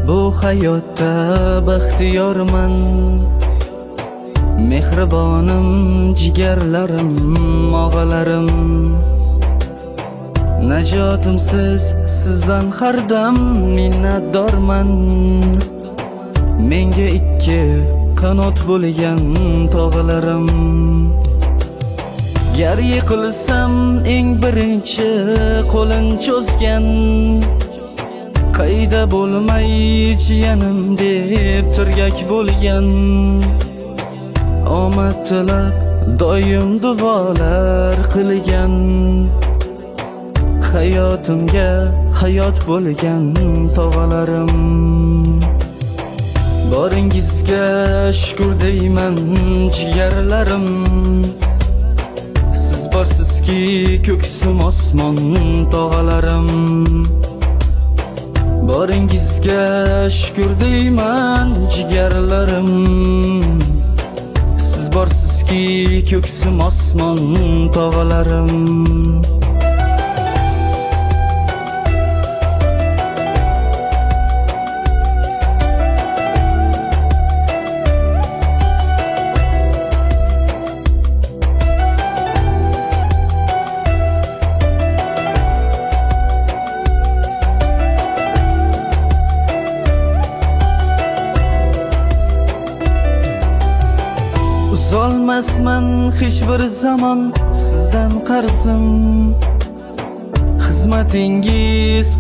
Bu hayotda baxtiyorman, mehribonim jigarlarim, og'alarim. Najotimsiz sizdan har dam minnatdorman. Menga ikki qanot bo'lgan tog'alarim. Gar yiqilsam eng birinchi qo'lin cho'zgan, qayda bo'lmay jiyanim deb turgak bo'lgan. Omad tilab doim duolar qilgan, hayotimga hayot bo'lgan tog'alarim. Boringizga shukr deyman jigarlarim, siz borsizki ko'ksim osmon tog'alarim. Boringizga shukr deyman jigarlarim, siz borsizki ko'ksim osmon tog'alarim. Uzolmasman hech bir zamon sizdan qarzim, xizmatingiz